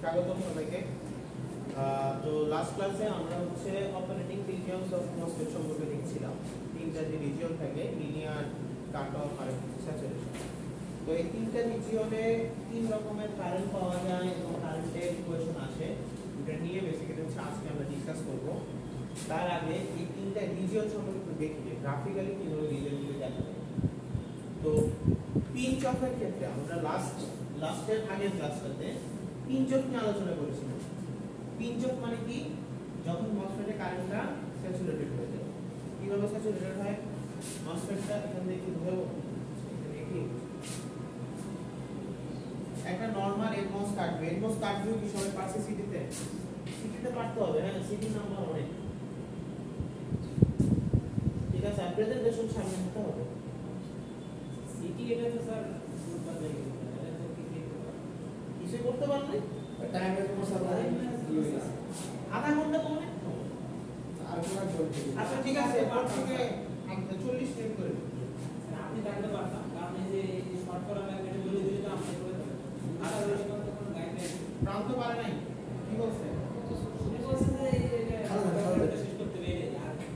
স্বাগতম সবাইকে। তো লাস্ট ক্লাসে আমরা হচ্ছে অপারেটিং রিজিয়নস অফ মসফেট সম্পর্কে দেখছিলাম। তিনটা যে রিজিয়ন থাকে, linear, cut of R saturation. তো এই তিনটা রিজিয়নে তিন রকমের কারেন্ট পাওয়া যায় এবং কারেন্টের ইকুয়েশন আসে, এটা নিয়ে বেসিক্যালি হচ্ছে আজকে আমরা ডিসকাস করব। তার আগে এই তিনটা রিজিয়ন সম্পর্কে একটু দেখি গ্রাফিক্যালি কিভাবে রিজিয়নগুলো দেখা যায়। তো পিঞ্চ অফের ক্ষেত্রে আমরা লাস্টের আগের ক্লাসটাতে পিঞ্চ অফ নিয়ে আলোচনা করেছিলাম। পিঞ্চ অফ মানে কি? যখন মসফেটে কারেন্টটা স্যাচুরেটেড হয়ে যায়। কিভাবে স্যাচুরেটেড হয়? মসফেটটা এখান থেকে ধরো একটা নরমাল এনমস কাটবে। এনমস কাটবেও কি সবাই পারছে সিটিতে পারতে হবে। হ্যাঁ, সিটি নাম্বার অনেক, ঠিক আছে। প্রেজেন্টেশন সামনে নিতে হবে। সিটি এটা তো স্যার কিছু করতে পারলে টাইমের কোনো আধা ঘন্টা কমে আর কোনো চলছে। আচ্ছা ঠিক আছে, 40 মিনিট করে আপনি থাকতে পারতাম, কারণ এই যে শর্ট করা লাগবে এটা বলে দিলে তো আমরা করে দেব। আর ওই রকম তো কোনো গাইডলাইন প্রান্ত পারে নাই, কি বলছে? উনি বলছে যে এটা শেষ করতে পেরে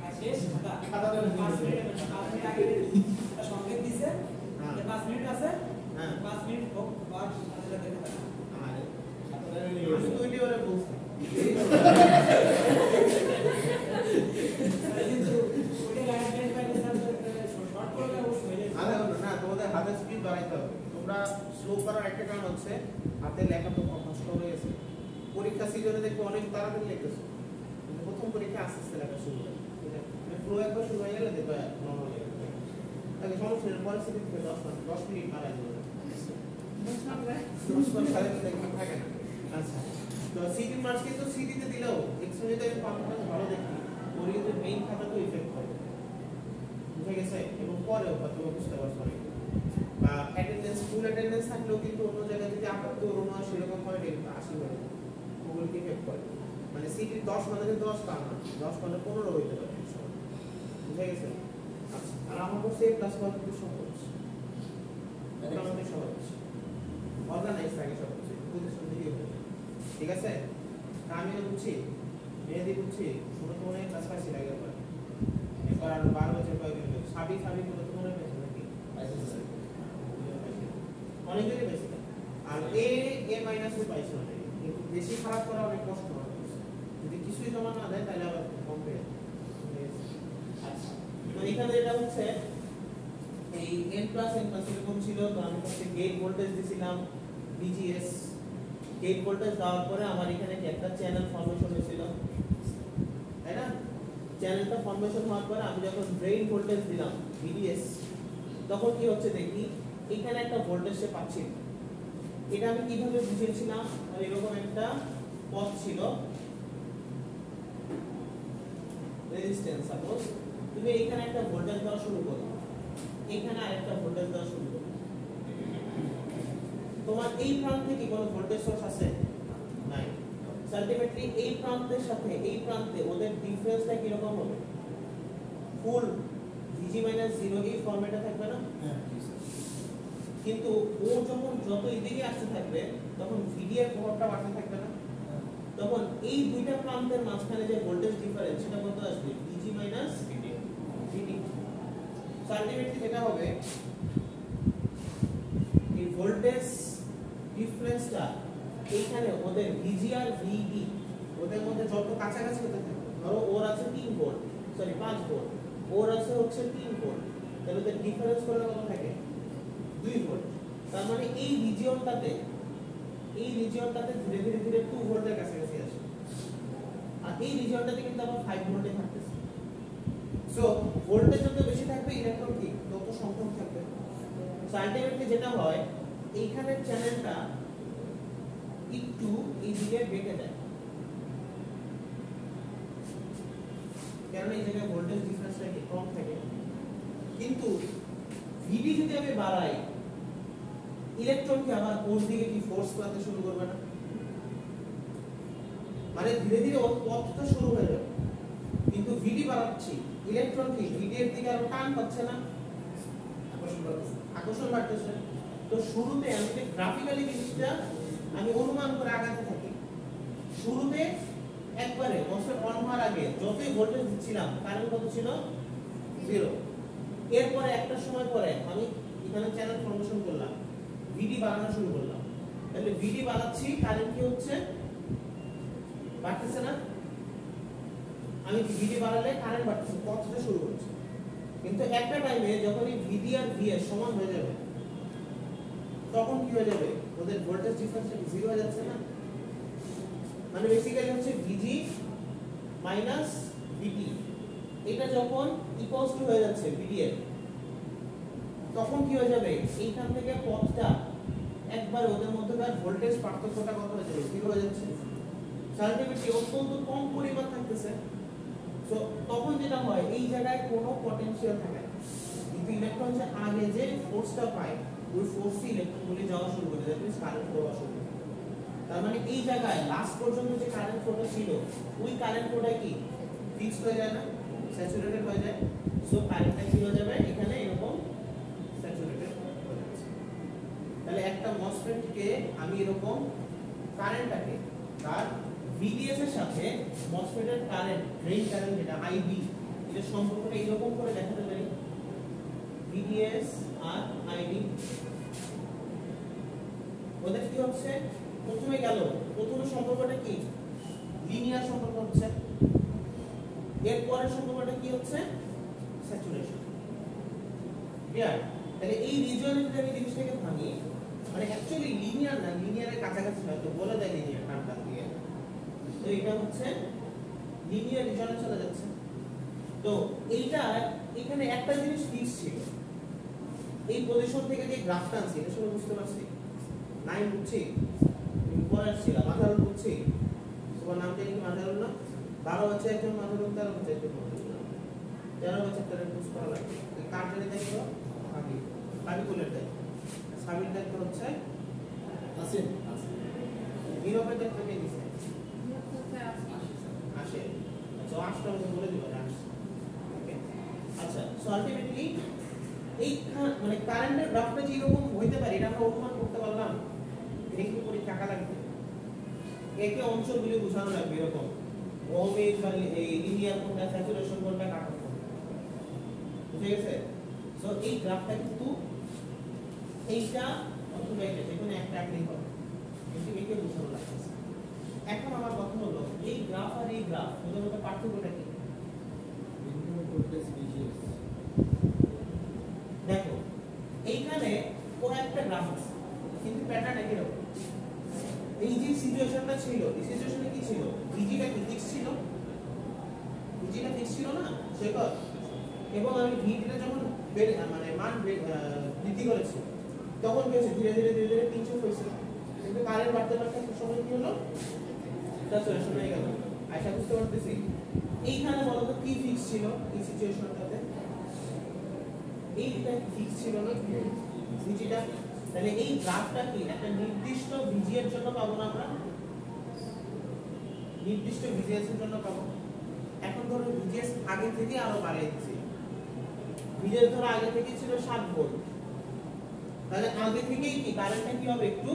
আর শেষ খাতা 5 মিনিট আপনি আগে সংকেত দিয়েছে যে 5 মিনিট আছে। হ্যাঁ 5 মিনিট হোক বা সাথে দেখে থাকা আরে আমি তো ওইটাই ওরা বলছি। কিন্তু ওটা গাইডলাইন পাইলে স্যার শর্ট করলে অবশ্যই হয়ে আধা যাবে। ঘন্টা না, তোমাদের হাতের স্পিড বাড়াইতে হবে। তোমরা স্লো করার একটা কারণ হচ্ছে হাতে লেখা তো কষ্ট হয়ে গেছে। পরীক্ষা সিজনে দেখো অনেক তাড়াতাড়ি লিখতেছো, কিন্তু প্রথম পরীক্ষা আস্তে আস্তে লেখা শুরু হয়। ফ্লো একবার শুরু হয়ে গেলে দেখবে নরমাল হয়ে যাবে। তাহলে সমস্যা নেই, পরে সিটি থেকে 10 মিনিট বাড়াই দেবে। থাকে না। আচ্ছা, তো সিটি মার্কস কিন্তু সিটিতে দিলেও এক্সট্রা যদি পাম্পটা ভালো দেখি, ওর কিন্তু মেইন খাতা তো ইফেক্ট করে, বুঝে গেছে? এবং পরেও হয়তো বুঝতে পারছো না, বা অ্যাটেন্ডেন্স, ফুল অ্যাটেন্ডেন্স থাকলেও কিন্তু অন্য জায়গায় যদি 78 না সেরকম হয়, এটা 80 হয়, ওগুলোকে ইফেক্ট করে। মানে সিটি 10 মানে 10 তা না, 10 মানে 15 হইতে পারে, বুঝে গেছে? আচ্ছা, আর আমার কাছে প্লাস ওয়ান কিন্তু সহজ, মোটামুটি সহজ, অর্গানাইজ থাকে সব কিছু, বুঝে শুনতে গিয়ে হবে, ঠিক আছে? তা আমি বুঝছি, মেয়েদি বুঝছি, শুনে তো মনে হয় কাছাকাছি লাগে। এবার আর 12 বছর কয়েকদিন সাবি করে তো মনে পেয়েছে নাকি? অনেকেরই বেশি। আর এ মাইনাসও পাইছে অনেকে, কিন্তু বেশি খারাপ করা অনেক কষ্ট হয়। যদি কিছুই জমা না দেয় তাহলে আবার কম পেয়ে যায়। আচ্ছা, তো এখানে এটা হচ্ছে এই n প্লাস এরকম ছিল। তো আমি ফার্স্টে গেট ভোল্টেজ দিয়েছিলাম VGS। গেট ভোল্টেজ দেওয়ার পরে আমার এখানে একটা চ্যানেল ফরমেশন হয়েছিল, তাই না? চ্যানেলটা ফরমেশন হওয়ার পরে আমি যখন ড্রেন ভোল্টেজ দিলাম VDS, তখন কি হচ্ছে দেখি এখানে একটা ভোল্টেজ সে পাচ্ছি। এটা আমি কিভাবে বুঝিয়েছিলাম? আর এরকম একটা পথ ছিল, রেজিস্ট্যান্স। সাপোজ তুমি এখানে একটা ভোল্টেজ দেওয়া শুরু করো, এখানে আরেকটা ভোল্টেজ দেওয়া শুরু করো। তোমার এই প্রান্তে কি কোনো ভোল্টেজ সোর্স আছে? নাই। আলটিমেটলি এই প্রান্তের সাথে এই প্রান্তে ওদের ডিফারেন্সটা কি রকম হবে? ফুল VG - 0 এই ফরম্যাটে থাকবে না? হ্যাঁ, কিন্তু ও যখন যত এদিকে আসতে থাকবে তখন VD এর প্রভাবটা বাড়তে থাকবে না? তখন এই দুইটা প্রান্তের মাঝখানে যে ভোল্টেজ ডিফারেন্স সেটা কত আসবে? VG - VD। আলটিমেটলি যেটা হবে এই ভোল্টেজ ডিফারেন্সটা এইখানে ওদের VG আর VD ওদের মধ্যে যত কাছাকাছি হতে থাকে, ধরো ওর আছে 5 ভোল্ট, ওর আছে হচ্ছে 3 ভোল্ট, তাহলে ওদের ডিফারেন্স করলে কত থাকে? 2 ভোল্ট। তার মানে এই রিজিয়নটাতে ধীরে ধীরে 2 ভোল্টের কাছাকাছি আসে, আর এই রিজিয়নটাতে কিন্তু আবার 5 ভোল্টে থাকতেছে। সো ভোল্টেজ যত বেশি থাকবে ইলেকট্রন কি তত সংখ্যক থাকবে। সো আলটিমেটলি যেটা হয় এইখানের চ্যানেলটা একটু এই দিকে বেঁকে যায়, কারণ এই জায়গায় ভোল্টেজ ডিফারেন্সটা কি কম থাকে। কিন্তু VD যদি আমি বাড়াই, ইলেকট্রন কি আবার ওর দিকে কি ফোর্স করতে শুরু করবে না? মানে ধীরে ধীরে ওর পথটা শুরু হয়ে যাবে, কিন্তু VD বাড়াচ্ছি, ইলেকট্রন কি VD এর দিকে আরো টান পাচ্ছে না? আকর্ষণ বাড়তেছে। তো শুরুতে আমি গ্রাফিক্যালি জিনিসটা আমি অনুমান করে আগাতে থাকি, শুরুতে একবারে MOSFET অন হওয়ার আগে যতই ভোল্টেজ দিচ্ছিলাম কারেন্ট কত ছিল 0। এরপরে একটা সময় পরে আমি এখানে চ্যানেল ফরমেশন করলাম, ভিডি বাড়ানো শুরু করলাম, তাহলে ভিডি বাড়াচ্ছি, কারেন্ট কি হচ্ছে বাড়তেছে না? আমি ভিডি বাড়ালে কারেন্ট বাড়তেছে, পথটা শুরু করছে। কিন্তু একটা টাইমে যখন এই ভিডি আর ভিএস সমান হয়ে যাবে তখন কি হয়ে যাবে? ওদের ভোল্টেজ ডিফারেন্সটা 0 হয়ে যাচ্ছে না? মানে বেসিক্যালি হচ্ছে ভিজি মাইনাস ভিটি, এটা যখন ইকুয়ালস টু হয়ে যাচ্ছে ভিডি এর, তখন কি হয়ে যাবে? এইখান থেকে পথটা একবার ওদের মধ্যকার ভোল্টেজ পার্থক্যটা কত হয়ে যাবে? 0 হয়ে যাচ্ছে। সার্কিটটি অত্যন্ত কম পরিমাণ থাকতেছে। সো তখন যেটা হয়, এই জায়গায় কোনো পটেনশিয়াল থাকে না, কিন্তু ইলেকট্রন যে আগে যে ফোর্সটা পায় ওই ফোর্সই ইলেকট্রনগুলি যাওয়া শুরু করে দেয়, মিন্স কারেন্ট ফ্লো শুরু করে। তার মানে এই জায়গায় লাস্ট পর্যন্ত যে কারেন্ট ফ্লোটা ছিল ওই কারেন্ট ফ্লোটা কি ফিক্সড হয়ে যায় না, স্যাচুরেটেড হয়ে যায়। সো কারেন্টটা কি হয়ে যাবে? এখানে এরকম স্যাচুরেটেড হয়ে যাচ্ছে। তাহলে একটা MOSFET কে আমি এরকম কারেন্টটাকে তার VDS এর সাথে MOSFET এর কারেন্ট, ড্রেন কারেন্ট যেটা IB, এর সম্পর্কটা এরকম করে দেখাতে পারি, VDS আর IB। ওদের কি হচ্ছে? প্রথমে সম্পর্কটা কি লিনিয়ার সম্পর্ক হচ্ছে, এর পরের সম্পর্কটা কি হচ্ছে স্যাচুরেশন। ক্লিয়ার? তাহলে এই রিজিয়নে যদি আমি জিনিসটাকে ভাঙি, মানে অ্যাকচুয়ালি লিনিয়ার না, লিনিয়ারের কাছাকাছি হয়তো বলে দেয় লিনিয়ার নামটা দিয়ে, তো এটা হচ্ছে লিনিয়ার রিজিয়নে চলে যাচ্ছে। তো এইটা এখানে একটা জিনিস ফিক্স ছিল, এই পজিশন থেকে যে গ্রাফটা আছে এটা সবাই বুঝতে পারছি? 9 বুঝছি, পরের ছিল মাথারুল বুঝছি, তোমার নাম জানি কি মাথারুল না? 12 হচ্ছে একজন মাথারুল, 13 হচ্ছে একজন মাথারুল, 13 হচ্ছে একটা রেফারেন্স করা লাগবে। কার জানি দেখো আমি বলে দেয় সাবির দেখতে হচ্ছে আছে নিরপেক্ষ থেকে দিছে আসে। আচ্ছা আসটা আমি বলে দিব না আসে। ওকে আচ্ছা, সো আলটিমেটলি এই মানে কারেন্টের গ্রাফটা যে এরকম হইতে পারে এটা আমরা অনুমান করতে পারলাম। একটু করে টাকা লাগবে, একে অঞ্চলগুলি বোঝানো লাগবে, এরকম ওমেজ বা এই লিনিয়ার কোনটা, স্যাচুরেশন কোনটা, কাট অফ কোনটা, বুঝে গেছে? সো এই গ্রাফটা কিন্তু এইটা অথবা এটা যেকোনো একটা একই হবে, কিন্তু একে বোঝানো লাগছে। এখন আমার কথা হলো এই গ্রাফ আর এই গ্রাফ ওদের মধ্যে পার্থক্যটা কি? Input voltage VGS। দেখো এইখানে কোন একটা গ্রাফ আছে কিন্তু প্যাটার্ন একই রকম। এই যে সিচুয়েশনটা ছিল, এই সিচুয়েশনে কি ছিল? ভিজিটা কি ফিক্স ছিল? ভিজিটা ফিক্স ছিল না সেটা, এবং আমি ভিজিটা যখন মানে মান বৃদ্ধি করেছি তখন কি হয়েছে? ধীরে ধীরে ধীরে ধীরে পিঞ্চ অফ হয়েছে, কিন্তু কারেন্ট বাড়তে বাড়তে একটা সময় কি হলো? স্যাচুরেশন হয়ে গেল। আশা বুঝতে পারতেছি? এইখানে বলতো কি ফিক্স ছিল এই সিচুয়েশনটাতে? এইটা ফিক্স ছিল না ভিজিটা? তাহলে এই গ্রাফটা কি একটা নির্দিষ্ট ভিজি এর জন্য পাবো না আমরা? নির্দিষ্ট ভিজিএস এর জন্য পাবো। এখন ধরো ভিজিএস আগে থেকে আরো বাড়িয়ে দিয়েছি, ভিজিএস ধরো আগে থেকে ছিল 7 ভোল্ট, তাহলে আগে থেকেই কি কারেন্টটা কি হবে? একটু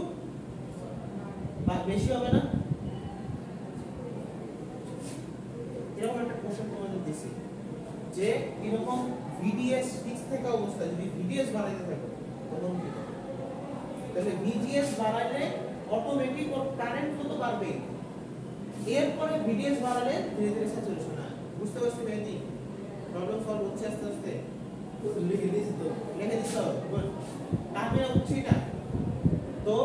বা বেশি হবে না? এরকম একটা কোশ্চেন তোমাদের দিছি যে এরকম ভিডিএস ফিক্স থাকা অবস্থায় যদি ভিডিএস বাড়াইতে থাকে তখন কি হবে? তাহলে ভিজিএস বাড়ালে অটোমেটিক ওর কারেন্ট তো বাড়বে, এরপরে ভিডিএস বাড়ালে ধীরে ধীরে স্যাচুরেশন হয়। বুঝতে পারছি মেহেদি? প্রবলেম সলভ হচ্ছে আস্তে আস্তে? লিখে দিয়েছি তো, লিখে দিচ্ছ? গুড। তাহলে হচ্ছে এটা তো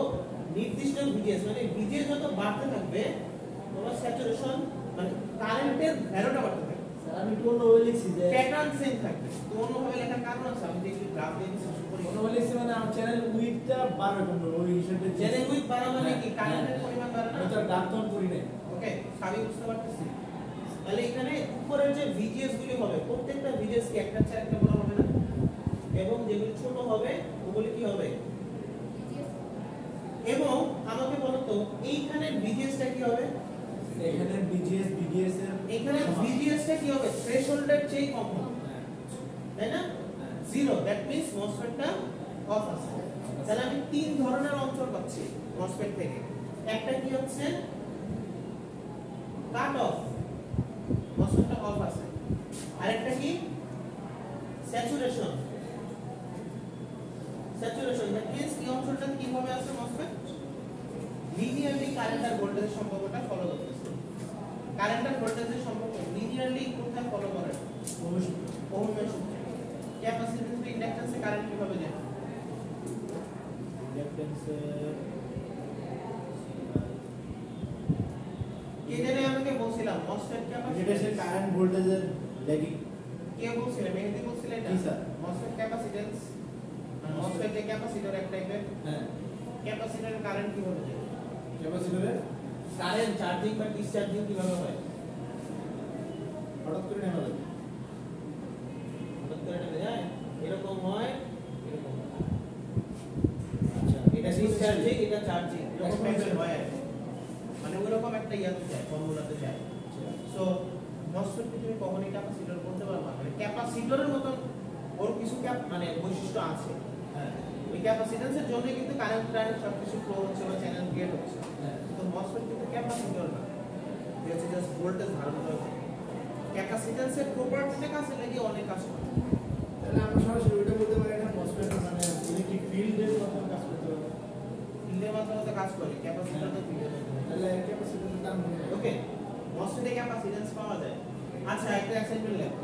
নির্দিষ্ট ভিজিএস মানে ভিজিএস যত বাড়তে থাকবে তোমার স্যাচুরেশন মানে কারেন্টের ভ্যালুটা বাড়তে থাকবে। স্যার আমি একটু অন্যভাবে লিখছি যে প্যাটার্ন সেম থাকবে। তো অন্যভাবে লেখার কারণ আছে, আমি দেখি গ্রাফ দিয়ে কিছু করি। অন্যভাবে লিখছি মানে আমার চ্যানেল উইডথটা বাড়বে কোন ওই হিসাবে চ্যানেল উইথ বাড়া মানে কি কারেন্টের পরিমাণ বাড়া না? আমি তো গ্রাফ তো করি নাই। ওকে, সবই বুঝতে পারতেছি। তাহলে এখানে উপরের যে ভিজিএস গুলি হবে প্রত্যেকটা ভিজিএস কি একটা চেয়ে একটা বড় হবে না, এবং যেগুলো ছোট হবে ওগুলো কি হবে? এবং আমাকে বলো তো এইখানে ভিজিএসটা কি হবে? এখানে VGS VDS এর এখানে ভিজিএসটা কি হবে? থ্রেশহোল্ডের চেয়ে কম হবে, তাই না? 0, দ্যাট মিন্স মসফেটটা অফ আছে। তাহলে আমি তিন ধরনের অঞ্চল পাচ্ছি মসফেট থেকে। একটা কি হচ্ছে কাট অফ মসফেটটা অফ আছে আরেকটা কি স্যাচুরেশন দ্যাট মিন্স এই অংশটা কিভাবে আছে মসফেট লিনিয়ারলি কারেন্ট আর ভোল্টেজের সম্পর্কটা ফলো করতেছে কারেন্ট আর ভোল্টেজের সম্পর্ক লিনিয়ারলি কোথায় ফলো করে ওহমের সূত্র ক্যাপাসিট্যান্স আর ইন্ডাক্ট্যান্সে কারেন্ট কিভাবে যায় ইন্ডাক্ট্যান্সে কে জানে আমাকে বলছিলাম মসফেট ক্যাপাসিট্যান্স এটা কারেন্ট ভোল্টেজের ল্যাগিং কে বলছিল মেহেদি বলছিল এটা জি স্যার মসফেট ক্যাপাসিট্যান্স মসফেট এর ক্যাপাসিটর এক টাইপের হ্যাঁ ক্যাপাসিটরের কারেন্ট কিভাবে যায় ক্যাপাসিটরে কারেন্ট চার্জিং বা ডিসচার্জিং কিভাবে হয় হঠাৎ করে নেমে যাবে হঠাৎ করে নেমে যায় এরকম হয় এরকম হয়। আচ্ছা এটা ডিসচার্জিং এটা চার্জিং এরকম এক্সপেন্সিভ হয় আর কি। মানে ওইরকম একটা ইয়াতে যায় ফর্মুলাতে যায় সো মসফেট তুমি কখনোই ক্যাপাসিটর বলতে পারবা না মানে ক্যাপাসিটরের মতন ওর কিছু মানে বৈশিষ্ট্য আছে হ্যাঁ ওই ক্যাপাসিট্যান্সের জন্য কিন্তু কারেন্ট সবকিছু ফ্লো হচ্ছে বা চ্যানেল ক্রিয়েট হচ্ছে হ্যাঁ তো মসফেট কিন্তু ক্যাপাসিটর না এটা হচ্ছে জাস্ট ভোল্টেজ ধারণ করে ক্যাপাসিট্যান্সের প্রপার্টিটা কাছে লাগিয়ে অনেক কাজ করে তাহলে আমরা সরাসরি ওইটা বলতে পারি না মসফেট মানে ইলেকট্রিক ফিল্ডের মতো কাজ করতে পারে ফিল্ডের মাধ্যমে তো কাজ করে ক্যাপাসিটর তো ফিল্ডের মাধ্যমে তাহলে ক্যাপাসিটরের দাম ওকে মসফেটে ক্যাপাসিট্যান্স পাওয়া যায় আচ্ছা একটা অ্যাসাইনমেন্ট লেখো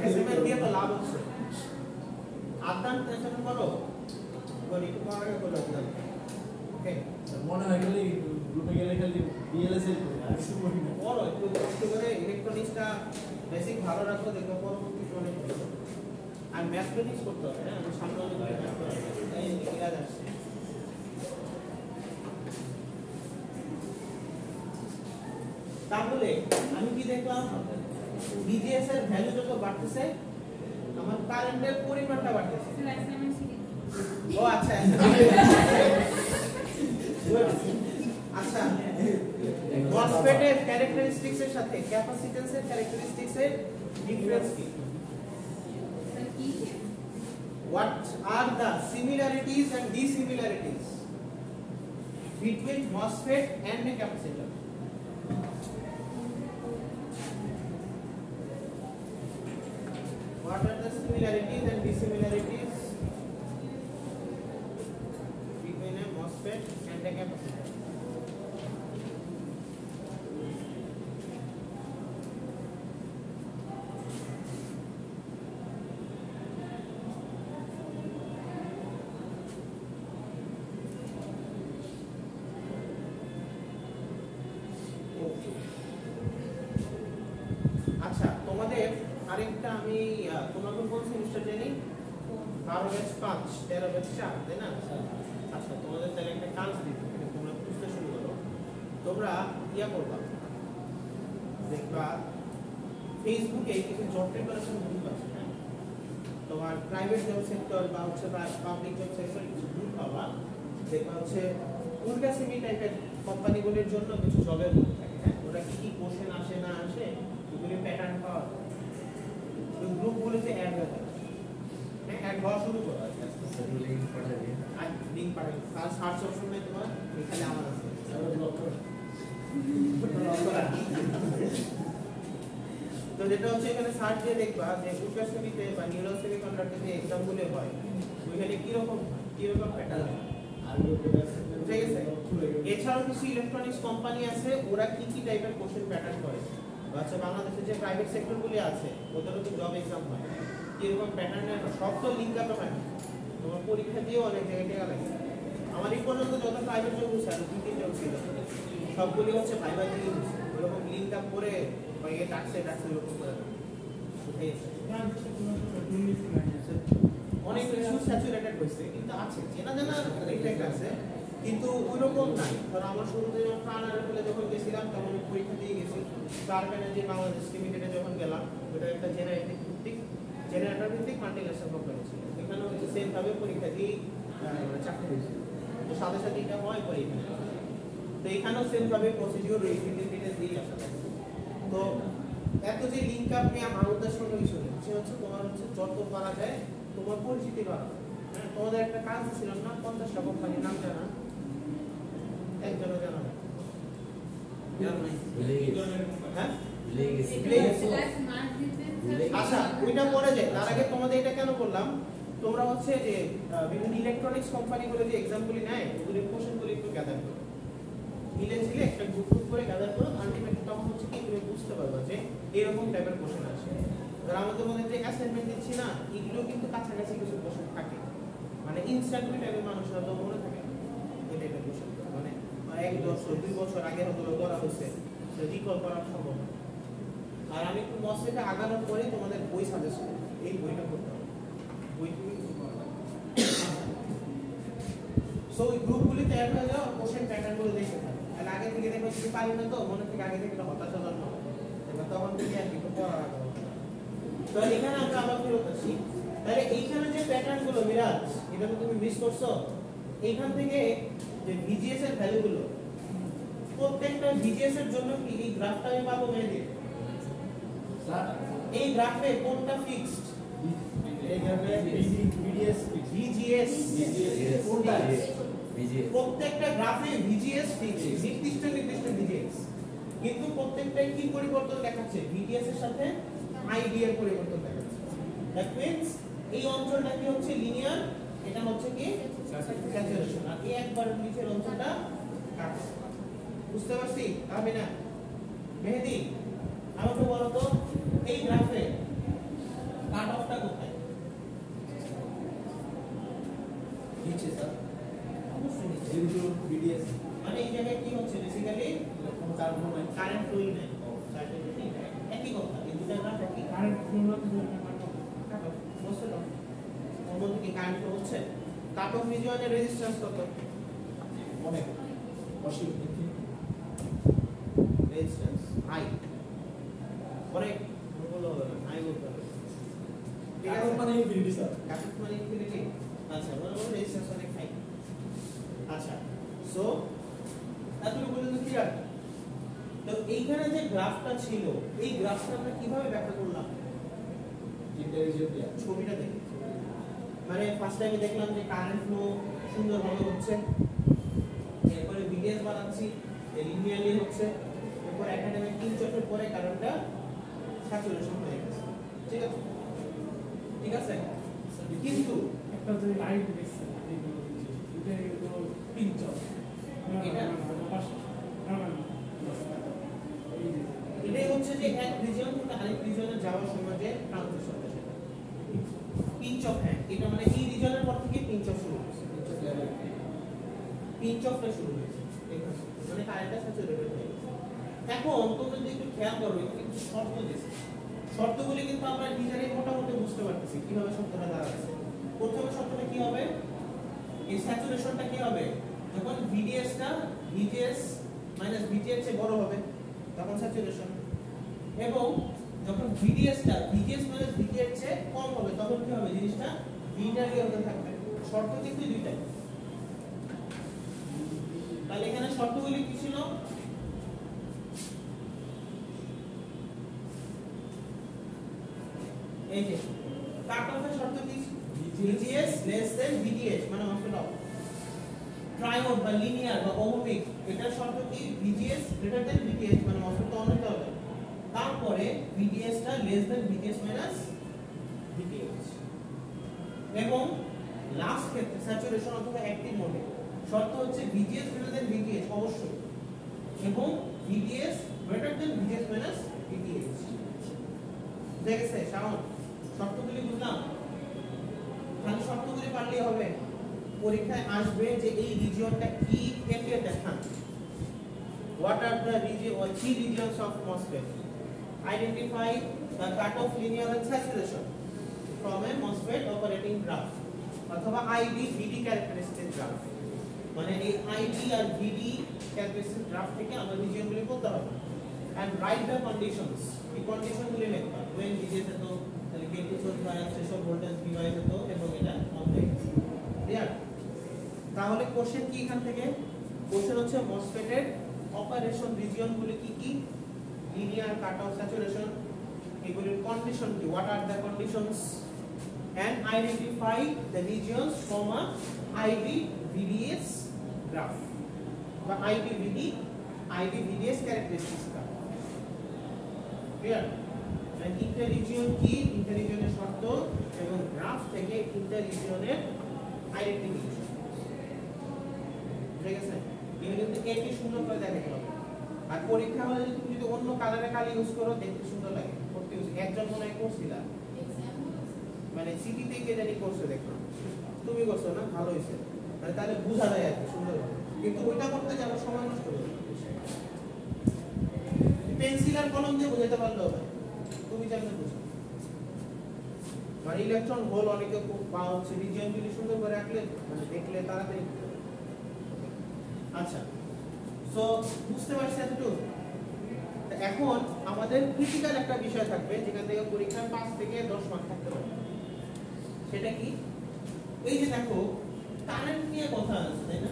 অ্যাসাইনমেন্ট দিয়ে তো লাভ হচ্ছে আদান অ্যাসাইনমেন্ট করো করি একটু পরে করো ওকে মনে হয় গেলে গ্রুপে গেলে খালি বিএলএসএল করি আর কিছু করি না পড়ো একটু কষ্ট করে ইলেকট্রনিক্সটা বেসিক ভালো রাখো দেখো পরবর্তী অনেক ভালো আর ম্যাথমেটিক্স করতে হবে হ্যাঁ আমি সামনে অনেক ম্যাথ করা এই ক্লাস আসছে তাহলে আমি কি দেখলাম ভিজিএস এর ভ্যালু যত বাড়তেছে আমার কারেন্টের পরিমাণটা বাড়তেছে ও আচ্ছা আচ্ছা মসফেট এর ক্যারেক্টারিস্টিক্স এর সাথে ক্যাপাসিট্যান্স এর ক্যারেক্টারিস্টিক্স এর ডিফারেন্স কি what are the similarities and dissimilarities between MOSFET and a capacitor what are the similarities and dissimilarities between a MOSFET and a capacitor আচ্ছা তোমাদের আরেকটা আমি তোমাকে কোন সেমিস্টার জানি 12 ব্যাচ 5 13 ব্যাচ 4 তাই না আচ্ছা তোমাদের তাহলে একটা কাজ দিতে হবে তোমরা বুঝতে শুরু করো তোমরা ইয়া করবা দেখবা ফেসবুকে কিছু জব প্রিপারেশন গ্রুপ আছে হ্যাঁ তোমার প্রাইভেট জব সেক্টর বা হচ্ছে পাবলিক জব সেক্টর কিছু গ্রুপ পাবা দেখবা হচ্ছে উর্গাসিমি টাইপের কোম্পানিগুলোর জন্য কিছু জবের গ্রুপ থাকে হ্যাঁ ওরা কি কোশ্চেন আসে না আসে এগুলি প্যাটার্ন পাওয়া যায় ওই গ্রুপগুলোতে অ্যাড হয়ে যায় হ্যাঁ অ্যাড হওয়া শুরু করো লিঙ্ক পাঠাবে আর লিঙ্ক পাঠাবে তার সার্চ অপশনে তোমার এখানে আমার আছে তো যেটা হচ্ছে এখানে সার্চ দিয়ে দেখবা যে উচ্চশিক্ষিতে বা নিউরো সেমিকন্ডাক্টর যে এক্সামগুলো হয় ওইখানে কিরকম প্যাটার্ন আর ঠিক আছে এছাড়াও কিছু ইলেকট্রনিক্স কোম্পানি আছে ওরা কি কি টাইপের কোশ্চেন প্যাটার্ন করে আচ্ছা বাংলাদেশে যে প্রাইভেট সেক্টরগুলি আছে ওদেরও তো জব এক্সাম হয় কিরকম প্যাটার্নের সব তো লিঙ্ক আপে হয় তোমার পরীক্ষা দিয়েও অনেক জায়গায় টেকা লাগে আমার এই পর্যন্ত যত প্রাইভেট জব হচ্ছে আর দুই তিন জব ছিল সবগুলি হচ্ছে ভাইবা দিয়ে হচ্ছে ওরকম লিঙ্ক আপ করে বা ইয়ে টাক্সে ওরকম করে অনেক কিছু স্যাচুরেটেড হয়েছে কিন্তু আছে চেনা জানা রিফ্লেক্ট আছে কিন্তু ওইরকম নাই ধর আমার শুরুতে যখন প্রাণার ফেলে যখন গেছিলাম তখন পরীক্ষা দিয়ে গেছি স্টার এনার্জি বাংলাদেশ লিমিটেডে যখন গেলাম ওটা একটা জেনারেটর ভিত্তিক মাল্টিন্যাশনাল কোম্পানি ছিল এখানে হচ্ছে সেম ভাবে পরীক্ষা দিয়ে চাকরি হয়েছিল তো সাথে সাথে এটা হয় পরীক্ষা তো এখানেও সেম ভাবে প্রসিডিউর রয়েছে ডিটেইলস দিয়ে আসা তো এত যে লিঙ্ক আপ নিয়ে আমার উদ্দেশ্য হলো কিছু নেই সে হচ্ছে তোমার হচ্ছে যত পারা যায় তোমার পরিচিতি বাড়ানো হ্যাঁ তোমাদের একটা কাজ ছিলাম না 50টা কোম্পানির নাম জানা একজনও জানা না হ্যাঁ আচ্ছা ওইটা পরে যায় তার আগে তোমাদের এটা কেন করলাম তোমরা হচ্ছে যে বিভিন্ন ইলেকট্রনিক্স কোম্পানিগুলো যে এক্সামগুলি নেয় ওগুলো কোশ্চেনগুলো একটু গ্যাদার করো মিলে ঝিলে একটা গ্রুপ করে গ্যাদার করো আলটিমেটলি তখন হচ্ছে কি তুমি বুঝতে পারবে যে এরকম টাইপের কোশ্চেন আসে আর আমাদের মধ্যে যে অ্যাসাইনমেন্ট দিচ্ছি না এগুলো কিন্তু কাছাকাছি কিছু কোশ্চেন থাকে মানে ইনস্ট্যান্টলি টাইপের মানুষরা তো মনে থাকে এই টাইপের কোশ্চেন মানে 1 বছর 2 বছর আগে হয়তো করা হয়েছে সেটা রিকল করা সম্ভব না আর আমি একটু মসজিদে আগানোর পরে তোমাদের বই সাজেস্ট করব এই বইটা পড়তে হবে বই তুমি সো এই গ্রুপগুলিতে অ্যাড হয়ে যাও কোশ্চেন প্যাটার্নগুলো দেখে থাকো আর আগে থেকে দেখো যদি পারি না তো মনে থেকে আগে থেকে হতাশা জন্ম এবার তখন থেকে আর কিছু পড়া হবে তো এখানে আমরা আবার ফেরত আসি তাহলে এইখানে যে প্যাটার্নগুলো মিরাজ এটা তো তুমি মিস করছো এইখান থেকে যে ভিজিএস এর ভ্যালুগুলো প্রত্যেকটা ভিজিএস এর জন্য কি এই গ্রাফটা আমি পাবো মেহেদি স্যার এই গ্রাফে কোনটা ফিক্সড এই গ্রাফে ভিজিএস কোনটা প্রত্যেকটা গ্রাফে ভিজিএস ফিক্সড নির্দিষ্ট ভিজিএস কিন্তু প্রত্যেকটাই কি পরিবর্তন দেখাচ্ছে ভিজিএস এর সাথে আইডি এর পরিবর্তন দেখাচ্ছে দ্যাট মিন্স এই অঞ্চলটা কি হচ্ছে লিনিয়ার এটা হচ্ছে কি স্যাচুরেশন আর এই একবার নিচের অঞ্চলটা কাট বুঝতে পারছি আমি না মেহেদি আমাকে বলো তো এই গ্রাফে কাট অফটা কোথায় নিচে স্যার অবশ্যই নিচে যেহেতু ভিডিএস মানে এই জায়গায় কি হচ্ছে বেসিক্যালি কোনো কারেন্ট ফ্লো নেই একই কথা এই দুটো গ্রাফ একই কারেন্ট ফ্লো না কাট অফ বুঝতে দাও ওর মধ্যে কি কারেন্ট ফ্লো হচ্ছে কাট অফ রিজিয়নের রেজিস্ট্যান্স কত অনেক অসীম রেজিস্ট্যান্স হাই অনেক বলো হাই বলতে হবে কাট অফ মানে ইনফিনিটি স্যার কাট অফ মানে ইনফিনিটি আচ্ছা মানে রেজিস্ট্যান্স অনেক হাই আচ্ছা সো তাহলে বলতে ক্লিয়ার তো এইখানে যে গ্রাফটা ছিল এই গ্রাফটা আমরা কিভাবে ব্যাখ্যা করলাম ছবিটা দেখি মানে ফার্স্ট টাইমে দেখলাম যে কারেন্ট ফ্লো সুন্দরভাবে হচ্ছে এরপরে ভিডিএস বানাচ্ছি লিনিয়ারলি হচ্ছে এরপর একাডেমিক কিঞ্চফের পরে কারেন্টটা স্যাচুরেশন হয়ে গেছে ঠিক আছে কিন্তু একটা যে লাইট দেখছেন এটা তো কিঞ্চফ এটা এটাই হচ্ছে যে এক রিজন থেকে আরেক রিজনে যাওয়ার সময় যে ট্রানজিশন সেটা পিঞ্চ অফ হ্যান্ড এটা মানে এই রিজনের পর থেকে পিঞ্চ অফ শুরু হচ্ছে পিঞ্চ অফটা শুরু হয়েছে মানে কারেন্টটা স্যাচুরেটেড হয়ে গেছে এখন তোমরা যদি একটু খেয়াল করো কিন্তু শর্ত দিয়েছে শর্তগুলি কিন্তু আমরা নিজেরাই মোটামুটি বুঝতে পারতেছি কিভাবে শর্তটা দাঁড়াচ্ছে প্রথমে শর্তটা কি হবে এই স্যাচুরেশনটা কি হবে যখন ভিডিএসটা ভিজিএস মাইনাস ভিজিএস চেয়ে বড় হবে তখন স্যাচুরেশন এবং যখন ভিডিএসটা ভিজিএস মাইনাস ভিজিএস চেয়ে কম হবে তখন কি হবে জিনিসটা লিনিয়ারলি হতে থাকবে শর্ত কিন্তু দুইটাই তাহলে এখানে শর্তগুলি কি ছিল এই যে কাট অফের শর্ত কি ভিজিএস লেস দেন ভিডিএস মানে অপশন অফ ট্রাইওড বা লিনিয়ার বা ওহমিক এটা শর্ত কি ভিজিএস গ্রেটার দেন ভিডিএস মানে অপশনটা অন হতে হবে তারপরে ভিডিএস টা less than VDS minus VDS এবং লাস্ট ক্ষেত্রে স্যাচুরেশন অথবা অ্যাক্টিভ মোডে শর্ত হচ্ছে ভিজিএস গ্রেটার দেন ভিডিএস অবশ্যই এবং VDS greater than VDS minus VDS দেখেছে শাওন শর্তগুলি বুঝলাম খালি শর্তগুলি পারলেই হবে পরীক্ষায় আসবে যে এই রিজিয়নটা কি একে দেখান what are the region or key regions of MOSFET identify the cutoff linear and saturation from a MOSFET operating graph অথবা ID VD characteristic graph মানে এই ID আর VD characteristic graph থেকে আমরা রিজিয়নগুলি বলতে হবে and write the conditions এই কন্ডিশনগুলি লিখবা when VGS এত তাহলে gate to source bias threshold voltage VY এত এবং এটা অন হয়ে গেছে ক্লিয়ার তাহলে কোশ্চেন কি এখান থেকে কোশ্চেন হচ্ছে MOSFET এর অপারেশন রিজিয়নগুলি কি কি লিনিয়ার কাট অফ স্যাচুরেশন এগুলির কন্ডিশন কি what are the conditions and identify the regions from a IV VDS graph বা IPVD IPVDS characteristics curve. Clear? Interregion কি, ইন্টাররিজিয়নের শর্ত এবং গ্রাফ থেকে ইন্টাররিজিয়নের আইডেন্টিফিকেশন। ঠিক আছে? এটা কিন্তু একে সুন্দর করে দেখাতে হবে। আর পরীক্ষা হলে যদি তুমি যদি অন্য কালারে কালি ইউজ করো দেখতে সুন্দর লাগে। করতে ইউজ একজন মনে হয় করছিলা, মানে সিটিতে কে জানি করছে দেখো, তুমি করছো না, ভালো হয়েছে, মানে তাহলে বোঝা যায় আর কি সুন্দর। কিন্তু ওইটা করতে যাবো সময় নষ্ট করবে। পেন্সিল আর কলম দিয়ে বোঝাতে পারলেও না, তুমি জানলে বুঝো। মানে ইলেকট্রন হোল অনেকে বা হচ্ছে রিজিয়নগুলি সুন্দর করে রাখলে মানে দেখলে তাড়াতাড়ি। আচ্ছা, সো বুঝতে পারছি এতটুকু। এখন আমাদের ক্রিটিক্যাল একটা বিষয় থাকবে যেখান থেকে পরীক্ষায় 5 থেকে 10 মার্ক থাকতে পারে। সেটা কি? এই যে দেখো কারেন্ট নিয়ে কথা আছে, তাই না?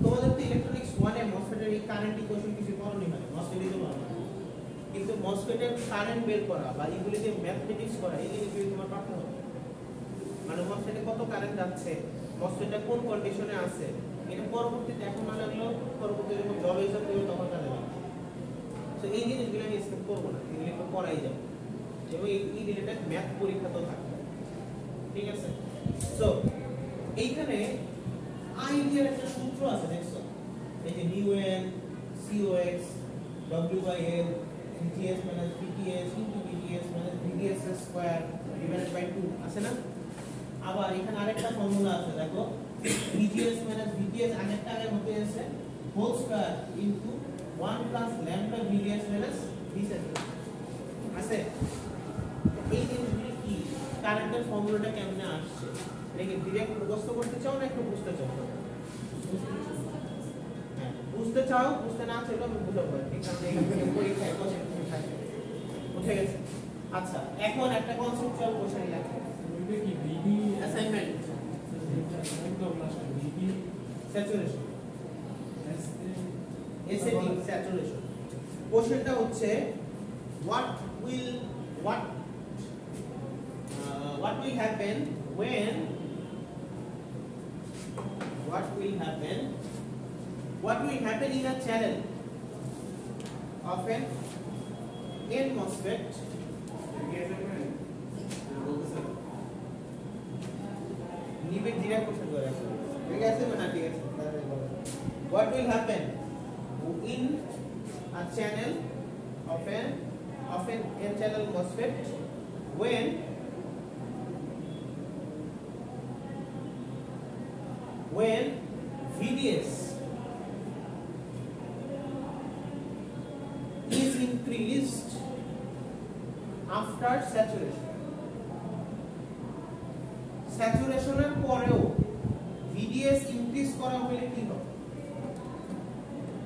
তোমাদের তো ইলেকট্রনিক্স 1 এ মসফেটের এই কারেন্ট ইকুয়েশন কিছু পড়ানি হয়, মসফেটই তো পড়ানো। কিন্তু মসফেটের কারেন্ট বের করা বা এগুলিতে ম্যাথমেটিক্স করা এই জিনিসগুলি তোমার পড়তে হবে। মানে মসফেটে কত কারেন্ট যাচ্ছে, মসফেটটা কোন কন্ডিশনে আছে, এটা পরবর্তীতে এখন না লাগলেও পরবর্তীতে যখন জব এক্সাম দেবে তখন কাজে লাগবে। তো এই জিনিসগুলো আমি স্কিপ করবো না, এগুলো একটু পড়াই যাবে এবং এই রিলেটেড ম্যাথ পরীক্ষা তো থাকবে। ঠিক আছে? সো এইখানে আইডিয়ার একটা সূত্র আছে, দেখছো? এই যে μn cox w/l vts minus vts into vts minus vds square divided by 2 আছে না? আবার এখানে আরেকটা ফর্মুলা আছে, দেখো vgs minus vts আগেরটা আগে হতে আছে whole square into 1 plus lambda vds minus vcs আছে। এই জিনিসগুলি কি, কারেন্টের ফর্মুলাটা কেমনে আসছে, নাকি ডিরেক্ট মুখস্থ করতে চাও না একটু বুঝতে চাও? হ্যাঁ, বুঝতে চাও, বুঝতে না চাইলে আমি বুঝাবো, ঠিক আছে? এই পরীক্ষায় কনসেপ্ট থাকে, বুঝে গেছে? আচ্ছা, এখন একটা কনসেপচুয়াল কোশ্চেন লেখো। এটা কি ভিডি অ্যাসাইনমেন্ট একদম লাস্ট ভিডি স্যাচুরেশন এসিডিক স্যাচুরেশন। কোশ্চেনটা হচ্ছে what will happen when in a channel of an n MOSFET নিবে ডিরেক্ট কোশ্চেন করে আছে, ঠিক আছে? মানে ঠিক আছে, what will happen in a channel of an n channel MOSFET when VDS is increased after saturation. স্যাচুরেশনের পরেও VDS ইনক্রিজ করা হলে কি হবে?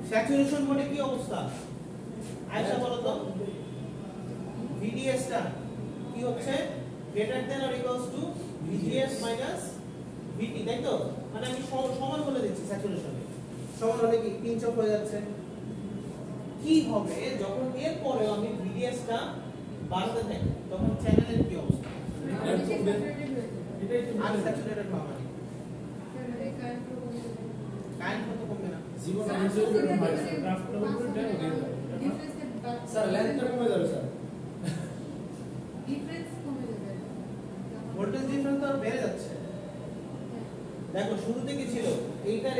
স্যাচুরেশন মোডে কি অবস্থা আয়েশা বলো তো? VDS টা কি হচ্ছে? Greater than or equals to VGS minus VT, তাই তো? মানে আমি সমান বলে দিচ্ছি, স্যাচুরেশনে সমান হলে কি পিঞ্চ অফ হয়ে যাচ্ছে। কি হবে যখন এর পরেও আমি VDS টা বাড়াতে থাকি, তখন চ্যানেলের কি অবস্থা? আনস্যাচুরেটেড হবে, কারেন্ট কত কমবে না? জীবন মানুষের গ্রাফটা উপরে যায় স্যার লেন্থটা কমে যাবে স্যার, ডিফারেন্স কমে যাবে, ভোল্টেজ ডিফারেন্স তো বেড়ে যাচ্ছে। দেখো শুরুতে কি ছিল,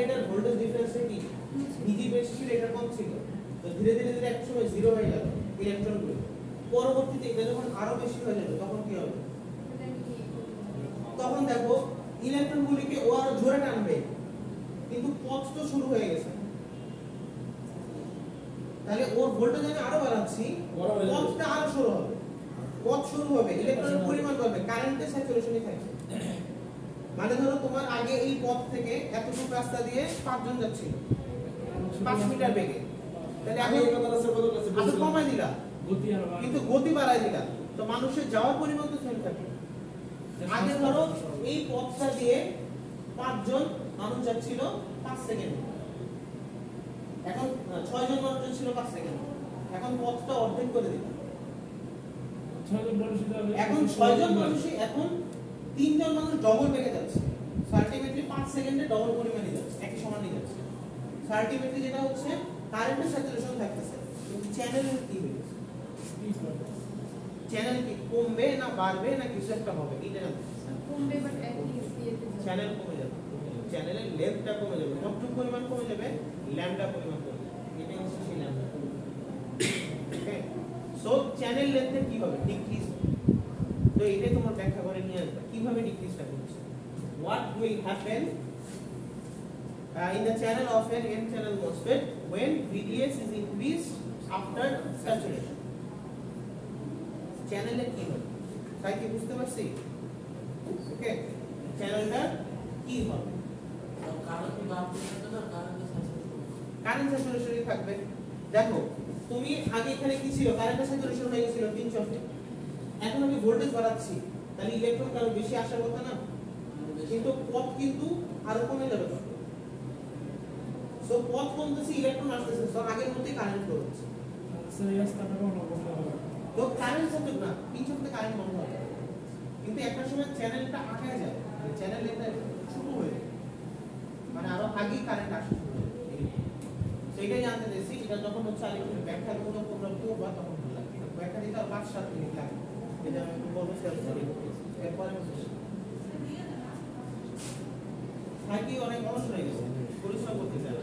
এটার ভোল্টেজ ডিফারেন্স কি ভিজি বেশি ছিল, এটা কম ছিল, তো ধীরে ধীরে ধীরে একসময় জিরো হয়ে গেল ইলেকট্রনগুলো। পরবর্তীতে এটা যখন আরো বেশি হয়ে যাবে তখন কি হবে? তখন দেখো ইলেকট্রনগুলিকে ও আরো জোরে টানবে, কিন্তু পথ তো শুরু হয়ে গেছে, তাহলে ওর ভোল্টেজ আমি আরো বাড়াচ্ছি, পথটা আরো শুরু হবে, পথ শুরু হবে, ইলেকট্রনের পরিমাণ বাড়বে, কারেন্টের স্যাচুরেশনই থাকবে। মানে ধরো তোমার আগে এই পথ থেকে এতটুকু রাস্তা দিয়ে 5 জন যাচ্ছিল 5 মিটার বেগে, তাহলে আগে আগে কমাই দিলা, কিন্তু গতি বাড়াই দিলা, তো মানুষের যাওয়ার পরিমাণ তো সেম থাকে। আগে ধরো এই পথটা দিয়ে 5 জন মানুষ যাচ্ছিল 5 সেকেন্ড, এখন 6 জন মানুষ যাচ্ছিল 5 সেকেন্ড, এখন পথটা অর্ধেক করে দিলাম। এখন 6 জন মানুষই এখন 3 জন মানুষ ডবল বেগে যাচ্ছে, আলটিমেটলি 5 সেকেন্ডে ডবল পরিমাণে যাচ্ছে, একই সমানই যাচ্ছে। আলটিমেটলি যেটা হচ্ছে কারেন্টের স্যাচুরেশন থাকতেছে কিন্তু চ্যানেলের কি হবে চ্যানেল কি কমবে না বাড়বে না কিছু একটা হবে এটা জানতে কমবে বাট একই চ্যানেল কমে যাবে চ্যানেলের লেন্থটা কমে যাবে কতটুকু পরিমাণ কমে যাবে ল্যাম্বডা পরিমাণ কমে যাবে এটা হচ্ছে সেই ল্যাম্বডা ওকে সো চ্যানেল লেন্থের কি হবে ডিক্রিজ তো এটাই তোমার ব্যাখ্যা করে নিয়ে আসবে কিভাবে ডিক্রিজটা করছে what will happen in the channel of an n channel MOSFET when VDS is increased after saturation চ্যানেলে কি হবে তাই কি বুঝতে পারছি ওকে চ্যানেলটা কি হবে কারেন্ট স্যাচুরেশনই থাকবে দেখো তুমি আগে এখানে কি ছিল কারেন্ট স্যাচুরেশন হয়ে গেছিল 300 এখন আমি ভোল্টেজ বাড়াচ্ছি তাহলে ইলেকট্রন আরো বেশি আসার কথা না কিন্তু পথ কিন্তু আরো কমে যাবে সো পথ কমতেছে ইলেকট্রন আসতেছে সব আগের মতই কারেন্ট ফ্লো হচ্ছে স্যার এই রাস্তাটা বন্ধ হবে তো কারেন্ট থাকবে না 300 তে কারেন্ট বন্ধ হবে কিন্তু একটা সময় চ্যানেলটা আটকে যায় মানে চ্যানেল এটা ছোট হয়ে যায় মানে আরো আগে কারেন্ট আসে সেটাই জানতে চাইছি এটা যখন হচ্ছে আরেকটু ব্যাখ্যা করব তোমরা পড়বা তখন ভালো লাগবে ব্যাখ্যা দিতে আর 5-7 মিনিট লাগবে এটা আমি একটু বলবো সেটা এরপরে থাকি অনেক অলস হয়ে গেছে পরিশ্রম করতে চাই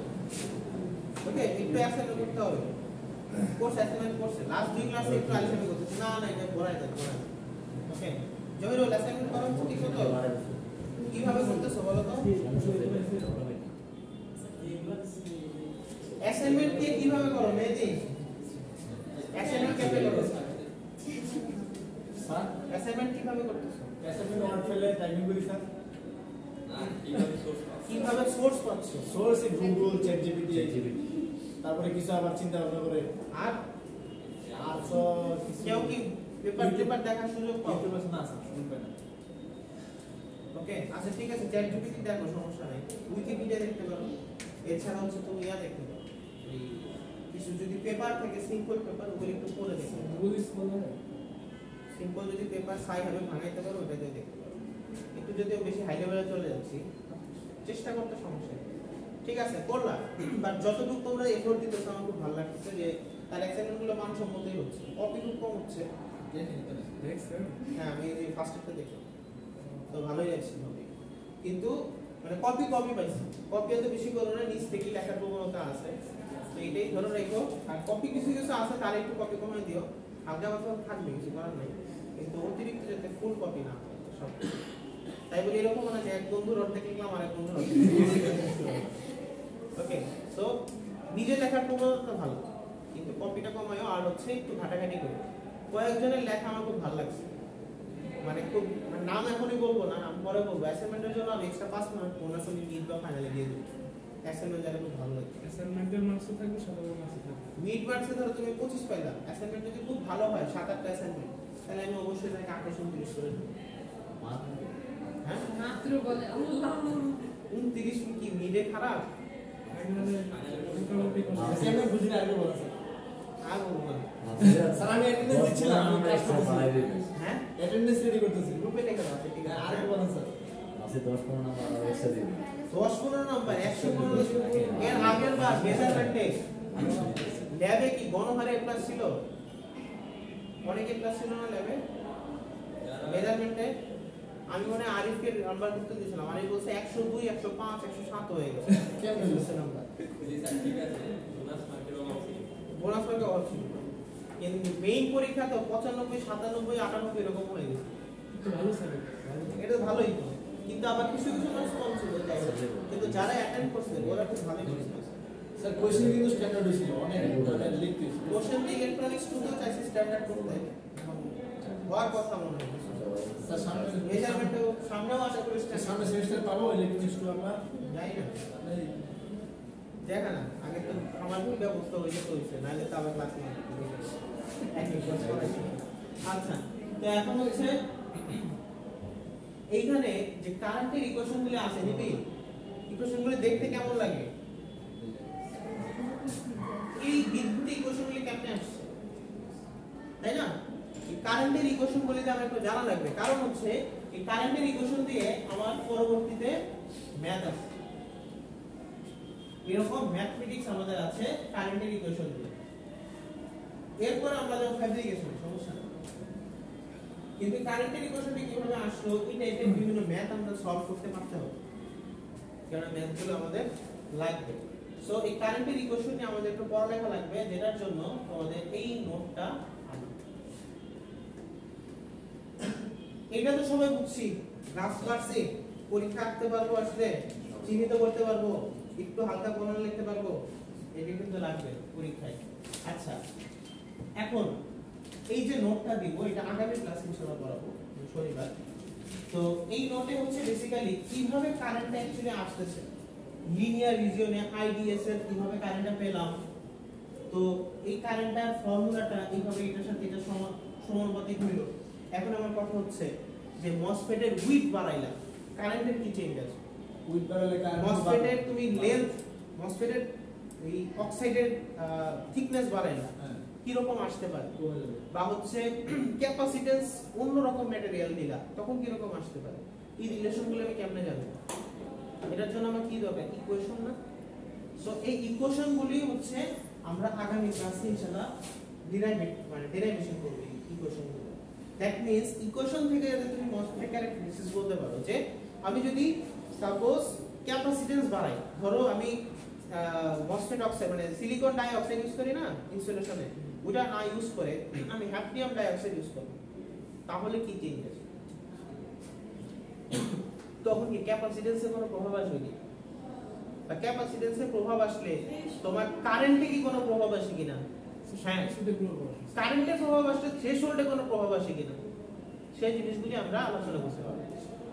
ওকে একটু অ্যাসাইনমেন্ট করতে হবে কোর্স অ্যাসাইনমেন্ট করছে লাস্ট 2 ক্লাসে একটু আলোচনা করতেছি না না এটা পড়াই যায় ওকে জমিরুল অ্যাসাইনমেন্ট করার ঠিক মতো কিভাবে করতেছো বলো তো অ্যাসাইনমেন্ট কে কিভাবে করো মেহেদি অ্যাসাইনমেন্ট কিভাবে করো স্যার অ্যাসাইনমেন্ট কিভাবে করতেছো অ্যাসাইনমেন্ট ওয়ার্ড ফেলে টাইপিং করি স্যার কিভাবে সোর্স পাচ্ছ সোর্স গুগল চ্যাটজিপিটি তারপরে কিছু আবার চিন্তা ভাবনা করে আর আর তো কেউ কি পেপার দেখার সুযোগ পাও না স্যার শুনবে না ওকে আচ্ছা ঠিক আছে চ্যাটজিপিটি দেখো সমস্যা নাই উইকিপিডিয়া দেখতে পারো এছাড়া হচ্ছে তুমি দেখতে পারো এই কিছু যদি পেপার থাকে সিম্পল পেপার ওগুলো একটু পড়ে দেখো গুগল স্কুল সিম্পল যদি পেপার সাই ভাবে ভাঙাইতে পারো ওটা দিয়ে দেখতে পারো একটু যদি বেশি হাই লেভেলে চলে যাচ্ছি চেষ্টা করতে সমস্যা নেই ঠিক আছে করলা বাট যতটুকু তোমরা এফোর্ট দিতেছো আমার খুব ভালো লাগছে যে তার অ্যাসাইনমেন্টগুলো মানসম্মতই হচ্ছে কপি খুব কম হচ্ছে দেখছেন হ্যাঁ আমি এই ফার্স্টটা দেখলাম তো ভালোই লাগছে কপি কিন্তু মানে কপি পাইছি কপি এত বেশি করো না নিচ থেকে লেখার প্রবণতা আছে তো এটাই ধরে রাখো আর কপি কিছু আছে তার একটু কপি কমাই দিও হালকা পাতলা থাকবে কিছু করার নেই কিন্তু অতিরিক্ত যাতে ফুল কপি না হয় সব তাই বলি এরকম না যে এক বন্ধুর অর্ধেক লিখলাম আর এক বন্ধুর ওকে সো নিজে লেখার প্রবণতা ভালো কিন্তু কপিটা কমায়ও আর হচ্ছে একটু ঘাটাঘাটি করো কয়েকজনের লেখা আমার খুব ভালো লাগছে মানে খুব নাম এখনই বলবো না নাম পরে বলবো অ্যাসাইনমেন্টের জন্য আমি এক্সট্রা 5 মিনিট বোনাস আমি মিড বা ফাইনালে দিয়ে দেব অ্যাসাইনমেন্ট যারা খুব ভালো লাগছে অ্যাসাইনমেন্টের মার্কস থাকবে সাধারণ মার্কস থাকবে মিড মার্কসে ধরো তুমি 25 পাইলা অ্যাসাইনমেন্ট যদি খুব ভালো হয় 7-8টা অ্যাসাইনমেন্ট তাহলে আমি অবশ্যই তাকে 28-29 করে দেব হ্যাঁ মাত্র বলে আল্লাহ 29 কি মিডে খারাপ অ্যাসাইনমেন্ট বুঝিনা আগে বলা স্যার আর বলবো না স্যার আমি অ্যাটেন্ডেন্স দিচ্ছিলাম আমি ক্লাস করতেছি হ্যাঁ অ্যাটেন্ডেন্স রেডি করতেছি গ্রুপে লেখা আছে ঠিক আছে আর বলেন স্যার আছে 10-15 নাম্বার আর এক্সট্রা দিন 10-15 নাম্বার 115 এর আগের বার মেজারমেন্টে ল্যাবে কি গণহারে ক্লাস ছিল অনেকে ক্লাস ছিল না ল্যাবে মেজারমেন্টে আমি মনে আরিফকে নাম্বার করতে দিয়েছিলাম আরিফ বলছে 102 105 107 হয়ে গেছে কেমন হয়েছে নাম্বার বোনাস মার্কে অভাব ছিল কিন্তু মেইন পরীক্ষা তো 95 97 98 এরকম হয়ে গেছে তো ভালো স্যার এটা তো ভালোই তো কিন্তু আবার কিছু মার্কস কম ছিল তাই কিন্তু যারা অ্যাটেন্ড করছে ওরা খুব ভালোই করছে স্যার কোশ্চেন কিন্তু স্ট্যান্ডার্ড ছিল অনেক মানে লিখতে কোশ্চেন দিয়ে ইলেকট্রনিক্স টুতেও চাইছে স্ট্যান্ডার্ড করতে হওয়ার কথা মনে হয় স্যার সামনে মেজারমেন্টও সামনেও আশা করি সামনে সেমিস্টার পাবো ইলেকট্রনিক্স টু আমরা যাই না দেখা না আগে তো আমার কি ব্যবস্থা হয়েছে তো হয়েছে নাহলে তো আবার ক্লাস নেই আচ্ছা তো এখন হচ্ছে এইখানে যে কারেন্টের ইকুয়েশন গুলো আছে নিবি ইকুয়েশন গুলো দেখতে কেমন লাগে এই বিদ্যুৎ ইকুয়েশন গুলো কেমনে আসছে তাই না এই কারেন্টের ইকুয়েশন গুলিতে আমরা একটু জানা লাগবে কারণ হচ্ছে এই কারেন্টের ইকুয়েশন দিয়ে আমার পরবর্তীতে ম্যাথ আছে এরকম ম্যাথমেটিক্স আমাদের আছে কারেন্টের ইকুয়েশন গুলো। এরপর আমরা যাব ফ্যাব্রিকেশন, সমস্যা নেই। কিন্তু কারেন্টের ইকুয়েশনটি কিভাবে আসলো এই টাইপের বিভিন্ন ম্যাথ আমরা সলভ করতে পারতে হবে, কারণ ম্যাথগুলো আমাদের লাগবে। সো এই কারেন্টের ইকুয়েশন নিয়ে আমাদের একটু পড়ালেখা লাগবে, যেটার জন্য আমাদের এই নোটটা এটা তো সবাই বুঝছি, গ্রাফ পারছি, পরীক্ষা আঁকতে পারবো, আসলে চিহ্নিত করতে পারবো, একটু হালকা বর্ণনা লিখতে পারবো, এটা কিন্তু লাগবে পরীক্ষায়। আচ্ছা, এখন এই যে নোটটা দিব এটা আগামী ক্লাসে ইনশাআল্লাহ পড়াবো শনিবার। তো এই নোটে হচ্ছে বেসিক্যালি কিভাবে কারেন্টটা অ্যাকচুয়ালি আসতেছে, লিনিয়ার রিজিয়নে আইডিএস এর কিভাবে কারেন্টটা পেলাম, তো এই কারেন্টটার ফর্মুলাটা এইভাবে এটার সাথে এটা সমানুপাতিক হইল। এখন আমার কথা হচ্ছে যে মসফেট এর উইডথ বাড়াইলাম, কারেন্টের কি চেঞ্জ আছে? উইথ বাড়ালে কারেন্ট মসফেট এর তুমি লেন্থ, মসফেট এর এই অক্সাইডের থিকনেস বাড়াইলা, কি রকম আসতে পারে? বা হচ্ছে ক্যাপাসিট্যান্স অন্য রকম ম্যাটেরিয়াল দিলা, তখন কি রকম আসতে পারে? এই রিলেশনগুলো আমি কেমনে জানবো? এটার জন্য আমার কি দরকার? ইকুয়েশন না? সো এই ইকুয়েশনগুলি হচ্ছে আমরা আগামী ক্লাসে ইনশাআল্লাহ ডেরাইভেশন করব এই ইকুয়েশনগুলো। দ্যাট মিন্স ইকুয়েশন থেকে যদি তুমি মসফেট ক্যারেক্টারিস্টিক্স বলতে পারো যে আমি যদি সাপোজ ক্যাপাসিট্যান্স বাড়াই, ধরো আমি মসফেট অক্সাইড মানে সিলিকন ডাই অক্সাইড ইউজ করি না ইনসুলেশনে, ওটা না ইউজ করে আমি হ্যাফনিয়াম ডাই অক্সাইড ইউজ করব, তাহলে কি চেঞ্জ আছে? তখন কি ক্যাপাসিট্যান্সের কোনো প্রভাব আসবে কি? বা ক্যাপাসিট্যান্সের প্রভাব আসলে তোমার কারেন্টে কি কোনো প্রভাব আসে কিনা? হ্যাঁ, কারেন্টের প্রভাব আসলে থ্রেশহোল্ডে কোনো প্রভাব আসে কিনা, সেই জিনিসগুলি আমরা আলোচনা করতে পারবো।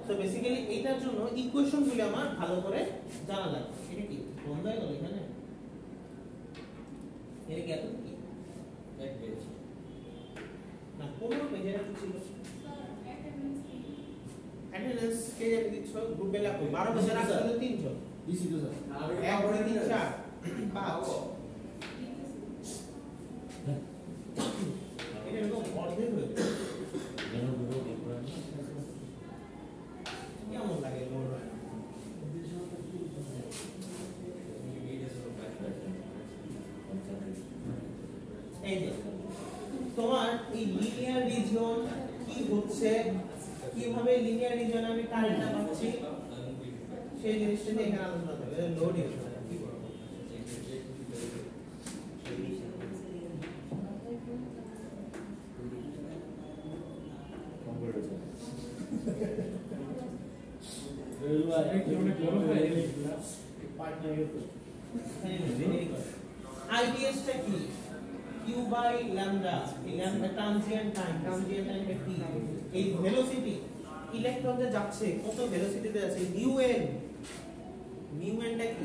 সো বেসিক্যালি এইটার জন্য ইকুয়েশনগুলি আমার ভালো করে জানা লাগবে। এটা কি বন্ধ হয়ে গেল এখানে? এটা কি এত কি এক পেজ না, 15 পেজের একটা ছিল। অ্যাটেন্ডেন্স কে জানি দিচ্ছ গ্রুপ বেলা কই 12 বছর আগে ছিল 300 দিছি তো স্যার, আর 1 করে 3 4 5 এটা এরকম অর্ধেক হয়ে গেল। কেমন লাগে লোড হয়? এই যে তোমার এই লিনিয়ার রিজিয়ন কি হচ্ছে, কিভাবে লিনিয়ার রিজিয়নে আমি কারেন্টটা পাচ্ছি, সেই জিনিসটা নিয়ে এখানে আলোচনা হবে। লোড ইউজ করে কি করব? আইডিএস টা কি? কিউ বাই ল্যামডা, এই ল্যামডা ট্রানজিয়েন্ট টাইম, ট্রানজিয়েন্ট টাইমটা কি? এই ভেলোসিটি, ইলেকট্রন যে যাচ্ছে কত ভেলোসিটিতে আছে, নিউ এন, নিউ এনটা কি?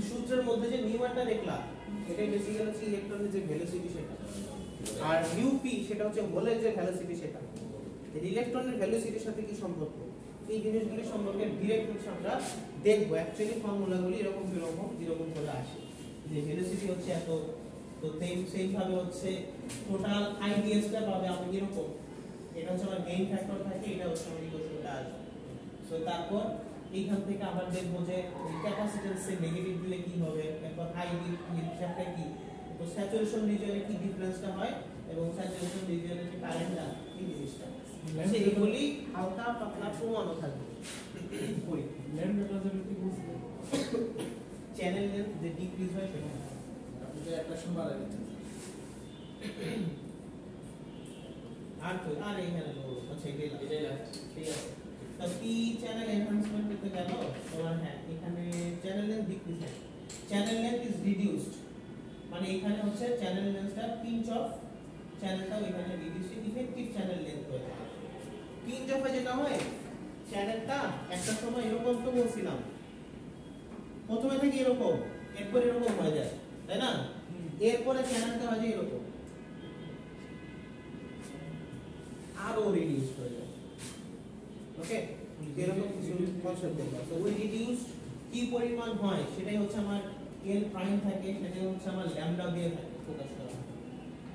সূত্রের মধ্যে যে নিউ এনটা দেখলাম এটাই বেসিক্যালি হচ্ছে ইলেকট্রনের যে ভেলোসিটি সেটা, আর নিউ পি সেটা হচ্ছে হোলের যে ভেলোসিটি সেটা। এই ইলেকট্রনের ভেলোসিটির সাথে কি সম্পর্ক, এই জিনিসগুলি সম্পর্কে ডিরেক্ট হচ্ছে আমরা দেখবো। অ্যাকচুয়ালি ফর্মুলাগুলি এরকম যেরকম করে আসে, যে ভেলোসিটি হচ্ছে এত, তো সেম ভাবে হচ্ছে টোটাল আইডিএসটা পাবে আমি এরকম, এটা হচ্ছে আমার মেইন ফ্যাক্টর থাকে, এটা হচ্ছে আমার ইকুয়েশনটা আসবে। সো তারপর এইখান থেকে আবার দেখবো যে ক্যাপাসিট্যান্সের নেগেটিভ দিলে কি হবে, তারপর আইডি হিসাবটা কি, তো স্যাচুরেশন রিজিয়নে কি ডিফারেন্সটা হয় এবং স্যাচুরেশন রিজিয়নে যে কারেন্টটা এই জিনিসটা, সেইগুলি হালকা পাতলা প্রমাণও থাকবে। চ্যানেল লেন্থ যে ডিক্রিজ হয় সেটা আপনি একটা সময় বাড়াই দিচ্ছেন আর তো আর এখানে তো আচ্ছা এটাই লাস্ট, ঠিক আছে। তো পি চ্যানেল এনহান্সমেন্ট করতে গেল তোমার, হ্যাঁ এখানে চ্যানেল লেন্থ ডিক্রিজ হয়, চ্যানেল লেন্থ ইজ রিডিউসড, মানে এখানে হচ্ছে চ্যানেল লেন্থটা পিঞ্চ অফ চ্যানেলটা এখানে রিডিউস, ইফেক্টিভ চ্যানেল লেন্থ হয়ে যায়। পিঞ্চ অফে যেটা হয় চ্যানেলটা একটা সময় এরকম তো বলছিলাম, প্রথমে থেকে এরকম, এরপর এরকম হয়ে যায়, তাই না? এরপরে চ্যানেলটা হয় যে এরকম আরো রিডিউস হয়ে যায়। ওকে, এরকম কিছু কনসেপ্ট দেখবা। তো ওই রিডিউস কি পরিমাণ হয় সেটাই হচ্ছে আমার এল প্রাইম থাকে, সেটাই হচ্ছে আমার ল্যামডা দিয়ে থাকে ফোকাস করা।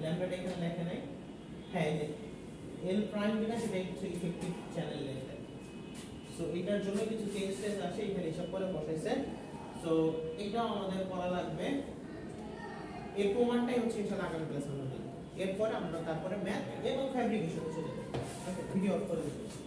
ল্যামডাটা এখানে লেখা নাই, হ্যাঁ এই যে এল প্রাইম যেটা সেটাই হচ্ছে ইফেক্টিভ চ্যানেল লেন্থ। সো এটার জন্য কিছু চেঞ্জ আসে, এখানে হিসাব করে বসাইছে। সো সো এটাও আমাদের করা লাগবে। এই প্রমাণটাই হচ্ছে ইনশাআল্লাহ আগামী ক্লাসে আমরা দেখব। এরপর আমরা তারপরে ম্যাথ এবং ফ্যাব্রিকেশন চলে যাব। ওকে, ভিডিও অফ করে দিচ্ছি।